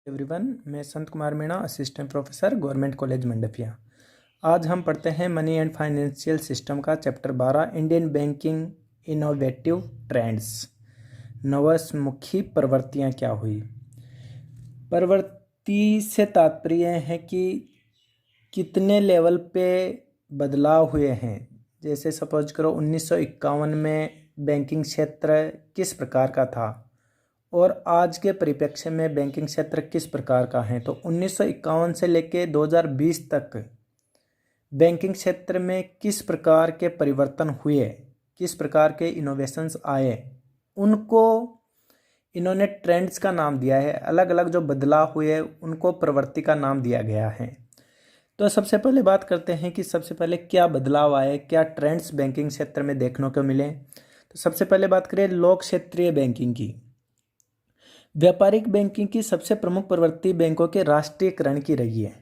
Everyone, मैं Sant Kumar Meena, assistant professor, government college Mandapiya. आज हम पढ़ते हैं मनी एंड फाइनेंशियल सिस्टम का chapter 12, Indian banking innovative trends. नवस्मुखी प्रवृत्तियाँ क्या हुई। प्रवृत्ति से तात्पर्य है कि कितने लेवल पे बदलाव हुए हैं। जैसे सपोज करो 1951 में बैंकिंग क्षेत्र किस प्रकार का था और आज के परिप्रेक्ष्य में बैंकिंग क्षेत्र किस प्रकार का है। तो 1951 से लेकर 2020 तक बैंकिंग क्षेत्र में किस प्रकार के परिवर्तन हुए, किस प्रकार के इनोवेशंस आए, उनको इन्होंने ट्रेंड्स का नाम दिया है। अलग अलग जो बदलाव हुए उनको प्रवृत्ति का नाम दिया गया है। तो सबसे पहले बात करते हैं कि सबसे पहले क्या बदलाव आए, क्या ट्रेंड्स बैंकिंग क्षेत्र में देखने को मिले। तो सबसे पहले बात करें लोक क्षेत्रीय बैंकिंग की। व्यापारिक बैंकिंग की सबसे प्रमुख प्रवृत्ति बैंकों के राष्ट्रीयकरण की रही है।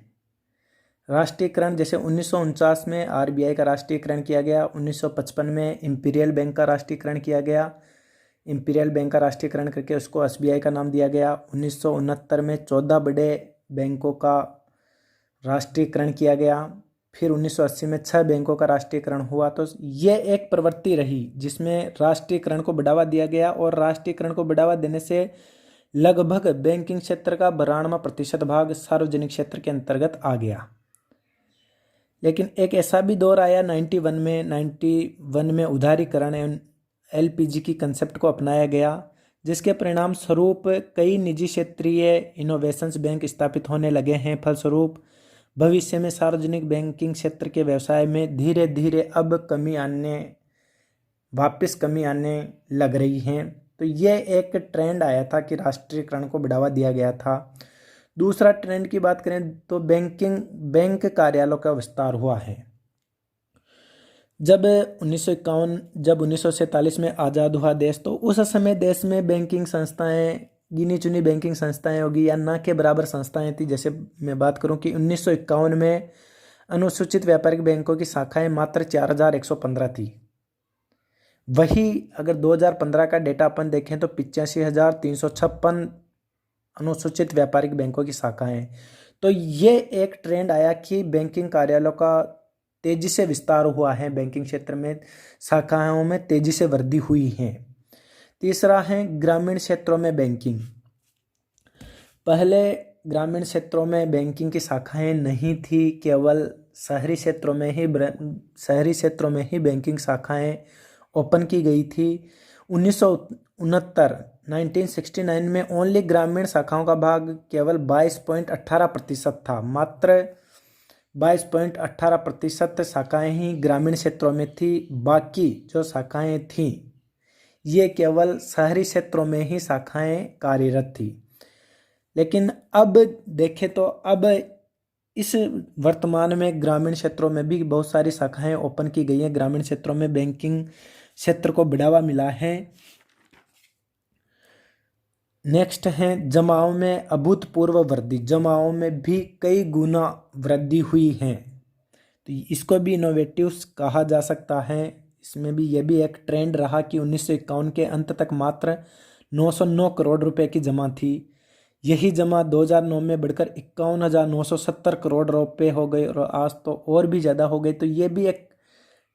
राष्ट्रीयकरण जैसे 1949 में आरबीआई का राष्ट्रीयकरण किया गया, 1955 में इंपीरियल बैंक का राष्ट्रीयकरण किया गया, इंपीरियल बैंक का राष्ट्रीयकरण करके उसको एसबीआई का नाम दिया गया। 1969 में 14 बड़े बैंकों का राष्ट्रीयकरण किया गया। फिर 1980 में 6 बैंकों का राष्ट्रीयकरण हुआ। तो ये एक प्रवृत्ति रही जिसमें राष्ट्रीयकरण को बढ़ावा दिया गया और राष्ट्रीयकरण को बढ़ावा देने से लगभग बैंकिंग क्षेत्र का 92% भाग सार्वजनिक क्षेत्र के अंतर्गत आ गया। लेकिन एक ऐसा भी दौर आया 91 में उदारीकरण एवं एलपीजी की कंसेप्ट को अपनाया गया, जिसके परिणाम स्वरूप कई निजी क्षेत्रीय इनोवेशंस बैंक स्थापित होने लगे हैं। फलस्वरूप भविष्य में सार्वजनिक बैंकिंग क्षेत्र के व्यवसाय में धीरे धीरे अब वापस कमी आने लग रही है। तो ये एक ट्रेंड आया था कि राष्ट्रीयकरण को बढ़ावा दिया गया था। दूसरा ट्रेंड की बात करें तो बैंक कार्यालयों का विस्तार हुआ है। जब 1947 में आज़ाद हुआ देश, तो उस समय देश में बैंकिंग संस्थाएं गिनी चुनी बैंकिंग संस्थाएं होगी या ना के बराबर संस्थाएं थी। जैसे मैं बात करूं कि 1951 में अनुसूचित व्यापारिक बैंकों की शाखाएं मात्र 4115 थी। वही अगर 2015 का डेटा अपन देखें तो 85,356 अनुसूचित व्यापारिक बैंकों की शाखाएं। तो ये एक ट्रेंड आया कि बैंकिंग कार्यालयों का तेजी से विस्तार हुआ है, बैंकिंग क्षेत्र में शाखाओं में तेजी से वृद्धि हुई है। तीसरा है ग्रामीण क्षेत्रों में बैंकिंग। पहले ग्रामीण क्षेत्रों में बैंकिंग की शाखाएं नहीं थी, केवल शहरी क्षेत्रों में ही बैंकिंग शाखाएं ओपन की गई थी। 1969 में ओनली ग्रामीण शाखाओं का भाग केवल 22.18% था। मात्र 22.18% शाखाएं ही ग्रामीण क्षेत्रों में थी। बाकी जो शाखाएं थीं ये केवल शहरी क्षेत्रों में ही शाखाएं कार्यरत थी। लेकिन अब देखें तो अब इस वर्तमान में ग्रामीण क्षेत्रों में भी बहुत सारी शाखाएं ओपन की गई हैं। ग्रामीण क्षेत्रों में बैंकिंग क्षेत्र को बढ़ावा मिला है। नेक्स्ट है जमाओं में अभूतपूर्व वृद्धि। जमाओं में भी कई गुना वृद्धि हुई है, तो इसको भी इनोवेटिव्स कहा जा सकता है। इसमें भी यह भी एक ट्रेंड रहा कि 1951 के अंत तक मात्र 909 करोड़ रुपए की जमा थी। यही जमा 2009 में बढ़कर 51,970 करोड़ रुपए हो गई और आज तो और भी ज़्यादा हो गई। तो ये भी एक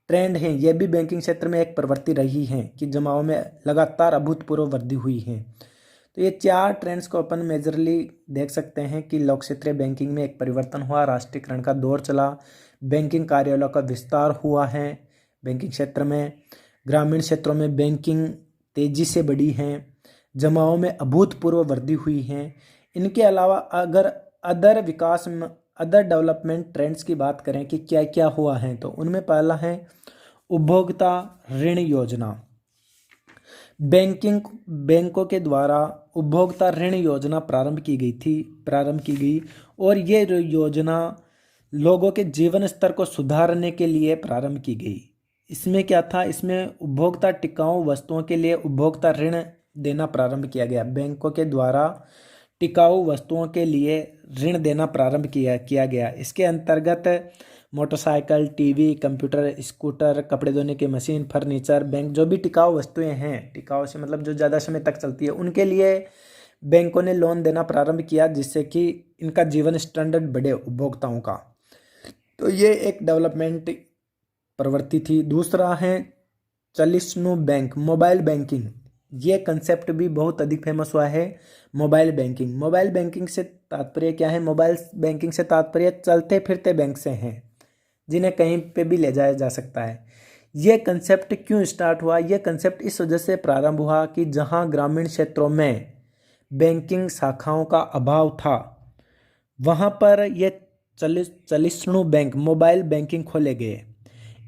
ट्रेंड है, ये भी बैंकिंग क्षेत्र में एक प्रवृत्ति रही है कि जमाओं में लगातार अभूतपूर्व वृद्धि हुई है। तो ये 4 ट्रेंड्स को अपन मेजरली देख सकते हैं कि लोक क्षेत्रीय बैंकिंग में एक परिवर्तन हुआ, राष्ट्रीयकरण का दौर चला, बैंकिंग कार्यालयों का विस्तार हुआ है बैंकिंग क्षेत्र में, ग्रामीण क्षेत्रों में बैंकिंग तेजी से बढ़ी है, जमाओं में अभूतपूर्व वृद्धि हुई है। इनके अलावा अगर अदर डेवलपमेंट ट्रेंड्स की बात करें कि क्या क्या हुआ है, तो उनमें पहला है उपभोक्ता ऋण योजना। बैंकों के द्वारा उपभोक्ता ऋण योजना प्रारंभ की गई और ये योजना लोगों के जीवन स्तर को सुधारने के लिए प्रारंभ की गई। इसमें क्या था, इसमें उपभोक्ता टिकाऊ वस्तुओं के लिए उपभोक्ता ऋण देना प्रारंभ किया गया। बैंकों के द्वारा टिकाऊ वस्तुओं के लिए ऋण देना प्रारंभ किया गया। इसके अंतर्गत मोटरसाइकिल, टीवी, कंप्यूटर, स्कूटर, कपड़े धोने की मशीन, फर्नीचर, बैंक जो भी टिकाऊ वस्तुएं हैं, टिकाऊ से मतलब जो ज़्यादा समय तक चलती है, उनके लिए बैंकों ने लोन देना प्रारंभ किया जिससे कि इनका जीवन स्टैंडर्ड बढ़े उपभोक्ताओं का। तो ये एक डेवलपमेंट प्रवृत्ति थी। दूसरा है चलिष्णु बैंक, मोबाइल बैंकिंग। ये कंसेप्ट भी बहुत अधिक फेमस हुआ है, मोबाइल बैंकिंग। मोबाइल बैंकिंग से तात्पर्य क्या है? मोबाइल बैंकिंग से तात्पर्य चलते फिरते बैंक से हैं, जिन्हें कहीं पे भी ले जाया जा सकता है। ये कंसेप्ट क्यों स्टार्ट हुआ? ये कंसेप्ट इस वजह से प्रारंभ हुआ कि जहां ग्रामीण क्षेत्रों में बैंकिंग शाखाओं का अभाव था, वहां पर ये चलिष्णु बैंक, मोबाइल बैंकिंग खोले गए।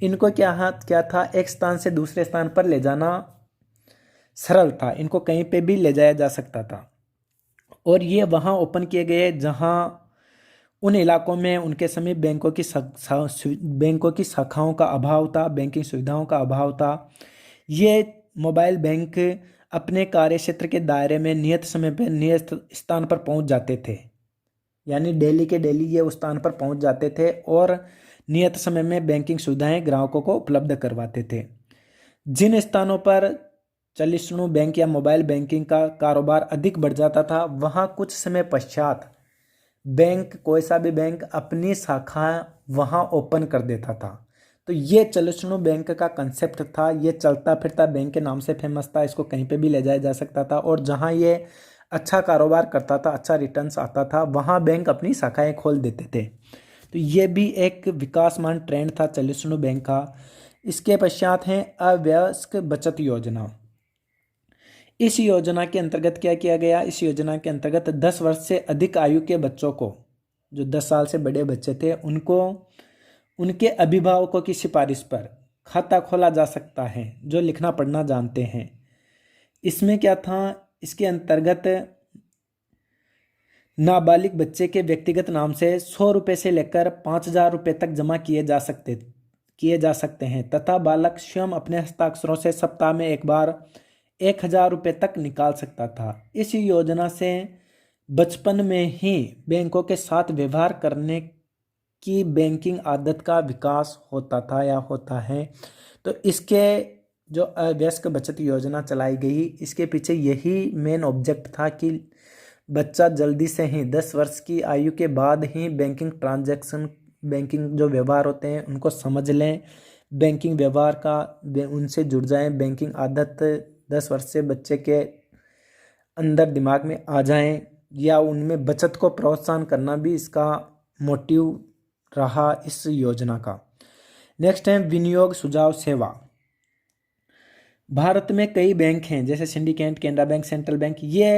इनको क्या था? एक स्थान से दूसरे स्थान पर ले जाना सरल था, इनको कहीं पे भी ले जाया जा सकता था। और ये वहाँ ओपन किए गए जहाँ उन इलाकों में उनके समीप बैंकों की शाखाओं का अभाव था, बैंकिंग सुविधाओं का अभाव था। ये मोबाइल बैंक अपने कार्य क्षेत्र के दायरे में नियत समय पर नियत स्थान पर पहुंच जाते थे, यानी डेली के डेली ये उस स्थान पर पहुंच जाते थे और नियत समय में बैंकिंग सुविधाएं ग्राहकों को उपलब्ध करवाते थे। जिन स्थानों पर चलिष्णु बैंक या मोबाइल बैंकिंग का कारोबार अधिक बढ़ जाता था, वहां कुछ समय पश्चात बैंक, कोई सा भी बैंक अपनी शाखा वहां ओपन कर देता था। तो ये चलिष्णु बैंक का कंसेप्ट था। ये चलता फिरता बैंक के नाम से फेमस था, इसको कहीं पे भी ले जाया जा सकता था और जहां ये अच्छा कारोबार करता था, अच्छा रिटर्न्स आता था, वहां बैंक अपनी शाखाएं खोल देते थे। तो ये भी एक विकासमान ट्रेंड था चलिष्णु बैंक का। इसके पश्चात है अवयस्क बचत योजना। इस योजना के अंतर्गत क्या किया गया? इस योजना के अंतर्गत 10 वर्ष से अधिक आयु के बच्चों को, जो 10 साल से बड़े बच्चे थे, उनको उनके अभिभावकों की सिफारिश पर खाता खोला जा सकता है, जो लिखना पढ़ना जानते हैं। इसमें क्या था? इसके अंतर्गत नाबालिग बच्चे के व्यक्तिगत नाम से 100 रुपये से लेकर 5,000 रुपये तक जमा किए जा सकते हैं तथा बालक स्वयं अपने हस्ताक्षरों से सप्ताह में एक बार 1,000 रुपये तक निकाल सकता था। इस योजना से बचपन में ही बैंकों के साथ व्यवहार करने की बैंकिंग आदत का विकास होता था या होता है। तो इसके जो अवयस्क बचत योजना चलाई गई, इसके पीछे यही मेन ऑब्जेक्ट था कि बच्चा जल्दी से ही 10 वर्ष की आयु के बाद ही बैंकिंग ट्रांजैक्शन, बैंकिंग जो व्यवहार होते हैं उनको समझ लें, बैंकिंग व्यवहार का उनसे जुड़ जाएं, बैंकिंग आदत 10 वर्ष से बच्चे के अंदर दिमाग में आ जाएं, या उनमें बचत को प्रोत्साहन करना भी इसका मोटिव रहा इस योजना का। नेक्स्ट है विनियोग सुझाव सेवा। भारत में कई बैंक हैं जैसे syndicate, Canara bank, central bank. ये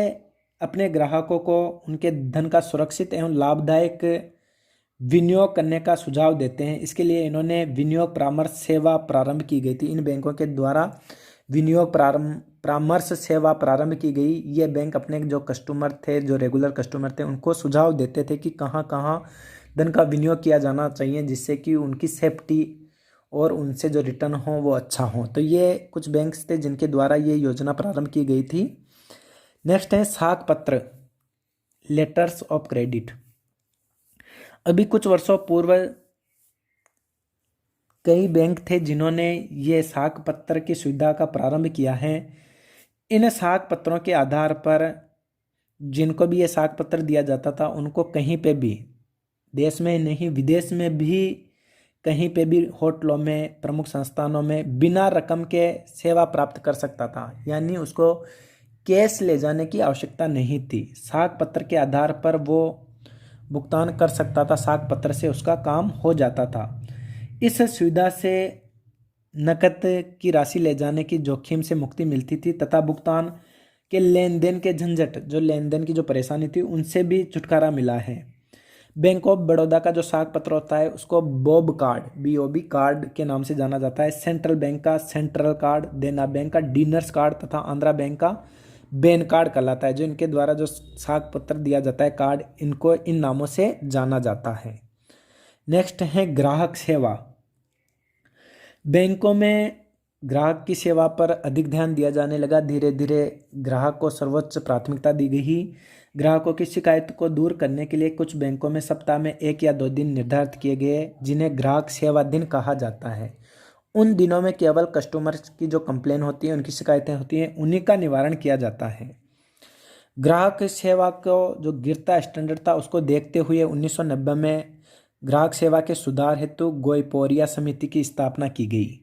अपने ग्राहकों को उनके धन का सुरक्षित एवं लाभदायक विनियोग करने का सुझाव देते हैं। इसके लिए इन्होंने विनियोग परामर्श सेवा प्रारंभ की गई थी। इन बैंकों के द्वारा विनियोग परामर्श सेवा प्रारंभ की गई। ये बैंक अपने जो कस्टमर थे, जो रेगुलर कस्टमर थे, उनको सुझाव देते थे कि कहाँ कहाँ धन का विनियोग किया जाना चाहिए जिससे कि उनकी सेफ्टी और उनसे जो रिटर्न हो वो अच्छा हो। तो ये कुछ बैंक्स थे जिनके द्वारा ये योजना प्रारंभ की गई थी। नेक्स्ट है साख पत्र, लेटर्स ऑफ क्रेडिट। अभी कुछ वर्षों पूर्व कई बैंक थे जिन्होंने ये साख पत्र की सुविधा का प्रारंभ किया है। इन साख पत्रों के आधार पर जिनको भी ये साख पत्र दिया जाता था, उनको कहीं पे भी, देश में नहीं विदेश में भी, कहीं पे भी होटलों में, प्रमुख संस्थानों में बिना रकम के सेवा प्राप्त कर सकता था, यानी उसको कैश ले जाने की आवश्यकता नहीं थी। साख पत्र के आधार पर वो भुगतान कर सकता था, साख पत्र से उसका काम हो जाता था। इस सुविधा से नकद की राशि ले जाने की जोखिम से मुक्ति मिलती थी तथा भुगतान के लेन देन के झंझट, जो लेन देन की जो परेशानी थी, उनसे भी छुटकारा मिला है। बैंक ऑफ बड़ौदा का जो साख पत्र होता है उसको बॉब कार्ड, BOB कार्ड के नाम से जाना जाता है। सेंट्रल बैंक का सेंट्रल कार्ड, देना बैंक का डीनर्स कार्ड तथा आंध्रा बैंक का बेन कार्ड कहलाता है। जो इनके द्वारा जो साख पत्र दिया जाता है, कार्ड, इनको इन नामों से जाना जाता है। नेक्स्ट है ग्राहक सेवा। बैंकों में ग्राहक की सेवा पर अधिक ध्यान दिया जाने लगा। धीरे धीरे ग्राहक को सर्वोच्च प्राथमिकता दी गई। ग्राहकों की शिकायत को दूर करने के लिए कुछ बैंकों में सप्ताह में 1 या 2 दिन निर्धारित किए गए, जिन्हें ग्राहक सेवा दिन कहा जाता है। उन दिनों में केवल कस्टमर की जो कंप्लेन होती है, उनकी शिकायतें होती हैं, उन्हीं का निवारण किया जाता है। ग्राहक सेवा को जो गिरता स्टैंडर्ड था उसको देखते हुए 1990 में ग्राहक सेवा के सुधार हेतु गोयपोरिया समिति की स्थापना की गई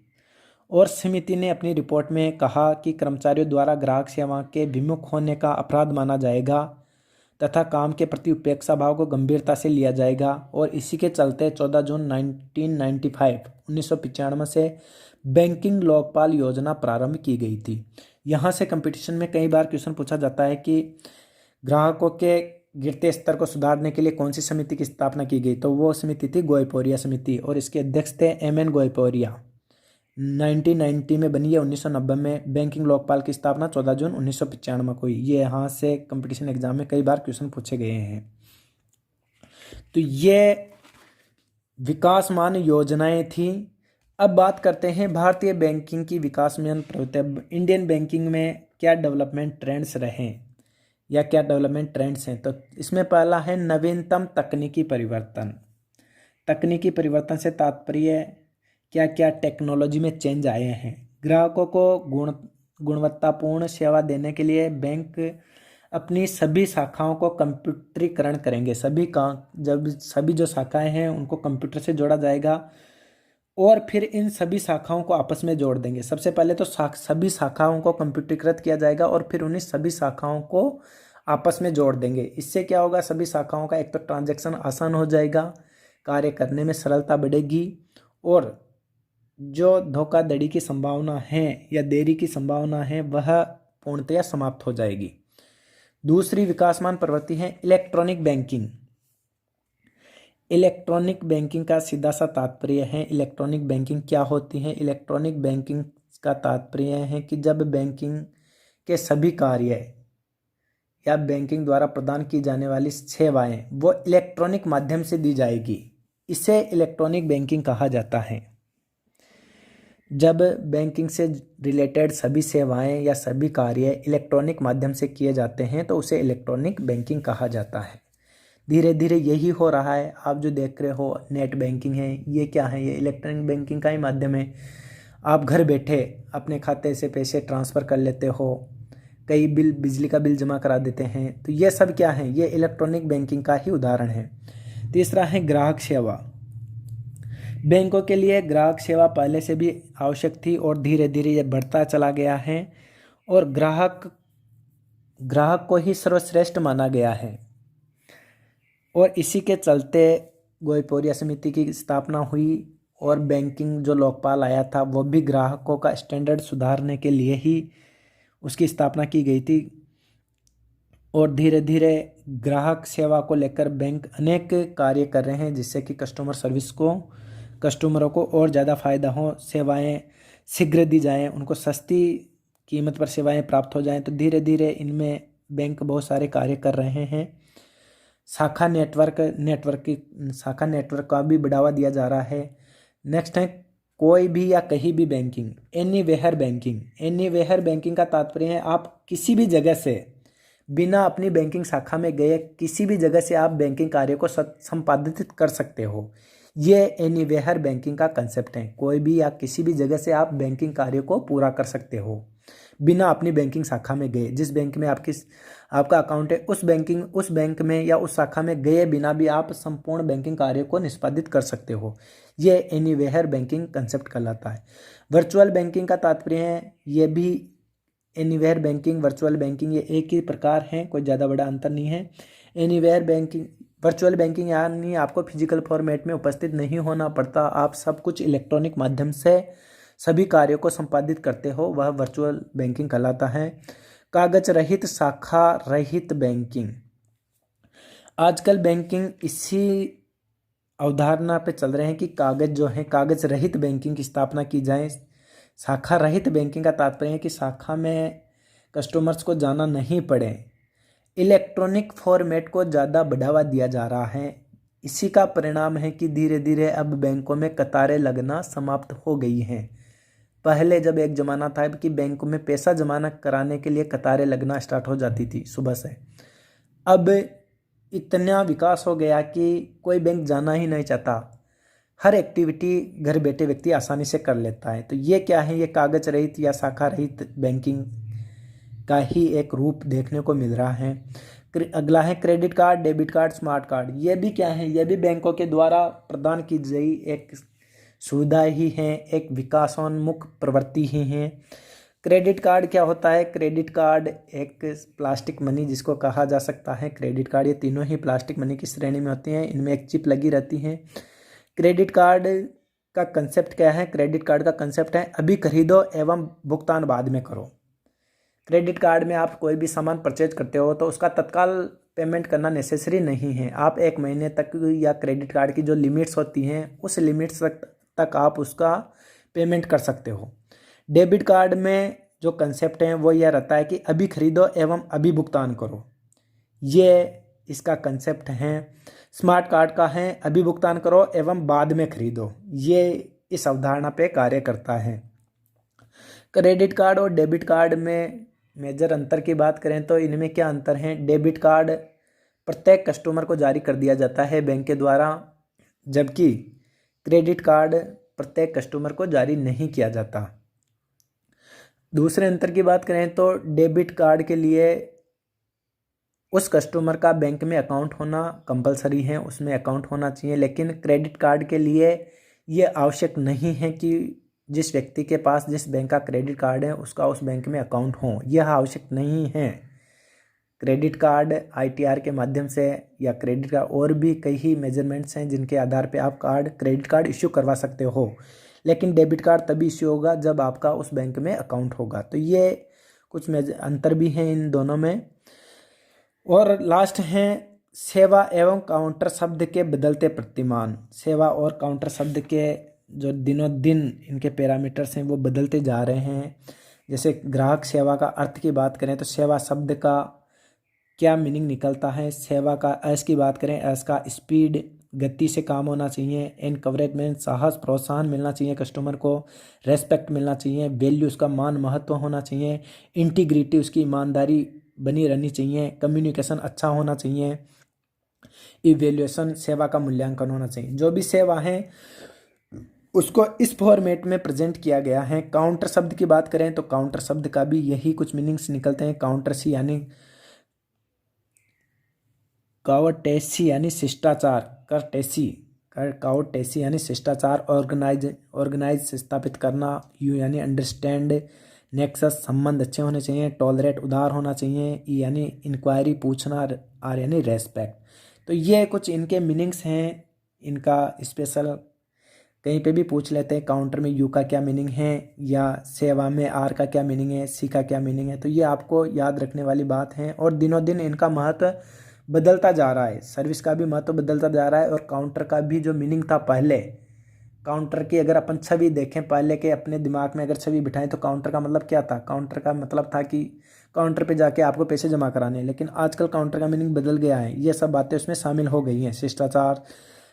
और समिति ने अपनी रिपोर्ट में कहा कि कर्मचारियों द्वारा ग्राहक सेवा के विमुख होने का अपराध माना जाएगा तथा काम के प्रति उपेक्षा भाव को गंभीरता से लिया जाएगा और इसी के चलते 14 जून 1995 से बैंकिंग लोकपाल योजना प्रारंभ की गई थी। यहाँ से कंपटीशन में कई बार क्वेश्चन पूछा जाता है कि ग्राहकों के गिरते स्तर को सुधारने के लिए कौन सी समिति की स्थापना की गई, तो वो समिति थी गोयपोरिया समिति और इसके अध्यक्ष थे एम.एन. गोयपोरिया। 1990 में बनी है, 1990 में बैंकिंग लोकपाल की स्थापना 14 जून 1995 में हुई। ये यहाँ से कंपटीशन एग्जाम में कई बार क्वेश्चन पूछे गए हैं। तो ये विकासमान योजनाएं थी। अब बात करते हैं भारतीय बैंकिंग की विकासमान प्रवृत्ति। इंडियन बैंकिंग में क्या डेवलपमेंट ट्रेंड्स रहे या क्या डेवलपमेंट ट्रेंड्स हैं, तो इसमें पहला है नवीनतम तकनीकी परिवर्तन। तकनीकी परिवर्तन से तात्पर्य क्या क्या टेक्नोलॉजी में चेंज आए हैं। ग्राहकों को गुणवत्तापूर्ण सेवा देने के लिए बैंक अपनी सभी शाखाओं को कंप्यूटरीकरण करेंगे। सभी जो शाखाएं हैं उनको कंप्यूटर से जोड़ा जाएगा और फिर इन सभी शाखाओं को आपस में जोड़ देंगे। सबसे पहले तो सभी शाखाओं को कंप्यूटरीकृत किया जाएगा और फिर उन्हीं सभी शाखाओं को आपस में जोड़ देंगे। इससे क्या होगा, सभी शाखाओं का एक तो ट्रांजैक्शन आसान हो जाएगा, कार्य करने में सरलता बढ़ेगी और जो धोखाधड़ी की संभावना है या देरी की संभावना है वह पूर्णतया समाप्त हो जाएगी। दूसरी विकासमान प्रवृत्ति है इलेक्ट्रॉनिक बैंकिंग। इलेक्ट्रॉनिक बैंकिंग का सीधा सा तात्पर्य है, इलेक्ट्रॉनिक बैंकिंग क्या होती है। इलेक्ट्रॉनिक बैंकिंग का तात्पर्य है कि जब बैंकिंग के सभी कार्य या बैंकिंग द्वारा प्रदान की जाने वाली सेवाएं वो इलेक्ट्रॉनिक माध्यम से दी जाएगी, इसे इलेक्ट्रॉनिक बैंकिंग कहा जाता है। जब बैंकिंग से रिलेटेड सभी सेवाएं या सभी कार्य इलेक्ट्रॉनिक माध्यम से किए जाते हैं तो उसे इलेक्ट्रॉनिक बैंकिंग कहा जाता है। धीरे धीरे यही हो रहा है। आप जो देख रहे हो नेट बैंकिंग है, ये क्या है, ये इलेक्ट्रॉनिक बैंकिंग का ही माध्यम है। आप घर बैठे अपने खाते से पैसे ट्रांसफ़र कर लेते हो, कई बिजली का बिल जमा करा देते हैं, तो ये सब क्या है, ये इलेक्ट्रॉनिक बैंकिंग का ही उदाहरण है। तीसरा है ग्राहक सेवा। बैंकों के लिए ग्राहक सेवा पहले से भी आवश्यक थी और धीरे धीरे ये बढ़ता चला गया है और ग्राहक को ही सर्वश्रेष्ठ माना गया है और इसी के चलते गोयपोरिया समिति की स्थापना हुई और बैंकिंग जो लोकपाल आया था वो भी ग्राहकों का स्टैंडर्ड सुधारने के लिए ही उसकी स्थापना की गई थी और धीरे धीरे ग्राहक सेवा को लेकर बैंक अनेक कार्य कर रहे हैं जिससे कि कस्टमरों को और ज़्यादा फ़ायदा हो, सेवाएं शीघ्र दी जाएं, उनको सस्ती कीमत पर सेवाएं प्राप्त हो जाएं। तो धीरे धीरे इनमें बैंक बहुत सारे कार्य कर रहे हैं। शाखा नेटवर्क का भी बढ़ावा दिया जा रहा है। नेक्स्ट है कोई भी या कहीं भी banking, anywhere banking. Anywhere banking का तात्पर्य है आप किसी भी जगह से बिना अपनी बैंकिंग शाखा में गए किसी भी जगह से आप बैंकिंग कार्य को संपादित कर सकते हो। ये एनीवेयर बैंकिंग का कंसेप्ट है। कोई भी या किसी भी जगह से आप बैंकिंग कार्य को पूरा कर सकते हो बिना अपनी बैंकिंग शाखा में गए। जिस बैंक में आपका अकाउंट है उस बैंक में या उस शाखा में गए बिना भी आप संपूर्ण बैंकिंग कार्य को निष्पादित कर सकते हो। ये एनीवेयर बैंकिंग कंसेप्ट कहलाता है। वर्चुअल बैंकिंग का तात्पर्य है, ये भी एनीवेयर बैंकिंग वर्चुअल बैंकिंग ये एक ही प्रकार है, कोई ज़्यादा बड़ा अंतर नहीं है। एनीवेयर बैंकिंग वर्चुअल बैंकिंग यानी आपको फिजिकल फॉर्मेट में उपस्थित नहीं होना पड़ता, आप सब कुछ इलेक्ट्रॉनिक माध्यम से सभी कार्यों को संपादित करते हो, वह वर्चुअल बैंकिंग कहलाता है। कागज रहित शाखा रहित बैंकिंग। आजकल बैंकिंग इसी अवधारणा पे चल रहे हैं कि कागज रहित बैंकिंग की स्थापना की जाए। शाखा रहित बैंकिंग का तात्पर्य है कि शाखा में कस्टमर्स को जाना नहीं पड़े, इलेक्ट्रॉनिक फॉर्मेट को ज़्यादा बढ़ावा दिया जा रहा है। इसी का परिणाम है कि धीरे धीरे अब बैंकों में कतारें लगना समाप्त हो गई हैं। पहले जब एक ज़माना था कि बैंकों में पैसा जमा कराने के लिए कतारें लगना स्टार्ट हो जाती थी सुबह से, अब इतना विकास हो गया कि कोई बैंक जाना ही नहीं चाहता, हर एक्टिविटी घर बैठे व्यक्ति आसानी से कर लेता है। तो ये क्या है, ये कागज रहित या शाखा रहित बैंकिंग का ही एक रूप देखने को मिल रहा है। अगला है credit card, debit card, smart card. ये भी क्या है, ये भी बैंकों के द्वारा प्रदान की गई एक सुविधा ही है, एक विकासोन्मुख प्रवृत्ति ही है। क्रेडिट कार्ड क्या होता है? क्रेडिट कार्ड एक प्लास्टिक मनी जिसको कहा जा सकता है क्रेडिट कार्ड, ये तीनों ही प्लास्टिक मनी की श्रेणी में होती हैं, इनमें एक चिप लगी रहती है। क्रेडिट कार्ड का कंसेप्ट क्या है? क्रेडिट कार्ड का कंसेप्ट है अभी खरीदो एवं भुगतान बाद में करो। क्रेडिट कार्ड में आप कोई भी सामान परचेज करते हो तो उसका तत्काल पेमेंट करना नेसेसरी नहीं है। आप 1 महीने तक या क्रेडिट कार्ड की जो लिमिट्स होती हैं उस लिमिट्स तक आप उसका पेमेंट कर सकते हो। डेबिट कार्ड में जो कंसेप्ट है वो यह रहता है कि अभी खरीदो एवं अभी भुगतान करो, ये इसका कंसेप्ट है। स्मार्ट कार्ड का है अभी भुगतान करो एवं बाद में खरीदो, ये इस अवधारणा पे कार्य करता है। क्रेडिट कार्ड और डेबिट कार्ड में मेजर अंतर की बात करें तो इनमें क्या अंतर है? डेबिट कार्ड प्रत्येक कस्टमर को जारी कर दिया जाता है बैंक के द्वारा, जबकि क्रेडिट कार्ड प्रत्येक कस्टमर को जारी नहीं किया जाता। दूसरे अंतर की बात करें तो डेबिट कार्ड के लिए उस कस्टमर का बैंक में अकाउंट होना कंपलसरी है, उसमें अकाउंट होना चाहिए, लेकिन क्रेडिट कार्ड के लिए ये आवश्यक नहीं है कि जिस व्यक्ति के पास जिस बैंक का क्रेडिट कार्ड है उसका उस बैंक में अकाउंट हो, यह आवश्यक नहीं है। क्रेडिट कार्ड ITR के माध्यम से या क्रेडिट का और भी कई मेजरमेंट्स हैं जिनके आधार पे आप क्रेडिट कार्ड इश्यू करवा सकते हो, लेकिन डेबिट कार्ड तभी इश्यू होगा जब आपका उस बैंक में अकाउंट होगा। तो ये कुछ अंतर भी हैं इन दोनों में। और लास्ट हैं सेवा एवं काउंटर शब्द के बदलते प्रतिमान। सेवा और काउंटर शब्द के जो दिनों दिन इनके पैरामीटर्स हैं वो बदलते जा रहे हैं। जैसे ग्राहक सेवा का अर्थ की बात करें तो सेवा शब्द का क्या मीनिंग निकलता है? सेवा का एस की बात करें, एस का स्पीड, गति से काम होना चाहिए। एनकवरेजमेंट, साहस, प्रोत्साहन मिलना चाहिए कस्टमर को। रेस्पेक्ट मिलना चाहिए। वैल्यू, उसका मान महत्व होना चाहिए। इंटीग्रिटी, उसकी ईमानदारी बनी रहनी चाहिए। कम्युनिकेशन अच्छा होना चाहिए। इवेल्युएशन, सेवा का मूल्यांकन होना चाहिए। जो भी सेवा है उसको इस फॉर्मेट में प्रेजेंट किया गया है। काउंटर शब्द की बात करें तो काउंटर शब्द का भी यही कुछ मीनिंग्स निकलते हैं। काउंटरसी यानी कावटेसी यानी शिष्टाचार, कावटेसी यानी शिष्टाचार, ऑर्गेनाइज स्थापित करना, यू यानी अंडरस्टैंड, नेक्सस संबंध अच्छे होने चाहिए, टॉलरेट उदार होना चाहिए, ई यानी इंक्वायरी पूछना, आर यानी रेस्पेक्ट। तो ये कुछ इनके मीनिंग्स हैं। इनका स्पेशल कहीं पे भी पूछ लेते हैं, काउंटर में यू का क्या मीनिंग है या सेवा में आर का क्या मीनिंग है, सी का क्या मीनिंग है। तो ये आपको याद रखने वाली बात है और दिनों दिन इनका महत्व बदलता जा रहा है। सर्विस का भी महत्व बदलता जा रहा है और काउंटर का भी जो मीनिंग था पहले, काउंटर की अगर अपन छवि देखें पहले के अपने दिमाग में अगर छवि बिठाएं तो काउंटर का मतलब क्या था? काउंटर का मतलब था कि काउंटर पे जाके आपको पैसे जमा कराने, लेकिन आजकल काउंटर का मीनिंग बदल गया है। ये सब बातें उसमें शामिल हो गई हैं। शिष्टाचार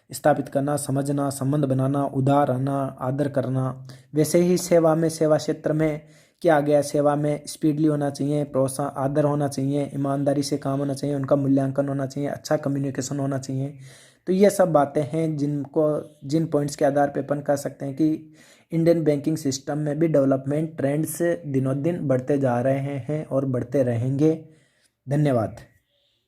स्थापित करना, समझना, संबंध बनाना, उदार रहना, आदर करना। वैसे ही सेवा में, सेवा क्षेत्र में क्या आ गया? सेवा में स्पीडली होना चाहिए, प्रोत्साहन, आदर होना चाहिए, ईमानदारी से काम होना चाहिए, उनका मूल्यांकन होना चाहिए, अच्छा कम्युनिकेशन होना चाहिए। तो ये सब बातें हैं जिन पॉइंट्स के आधार पे अपन कह सकते हैं कि इंडियन बैंकिंग सिस्टम में भी डेवलपमेंट ट्रेंड्स दिनों दिन बढ़ते जा रहे हैं और बढ़ते रहेंगे। धन्यवाद।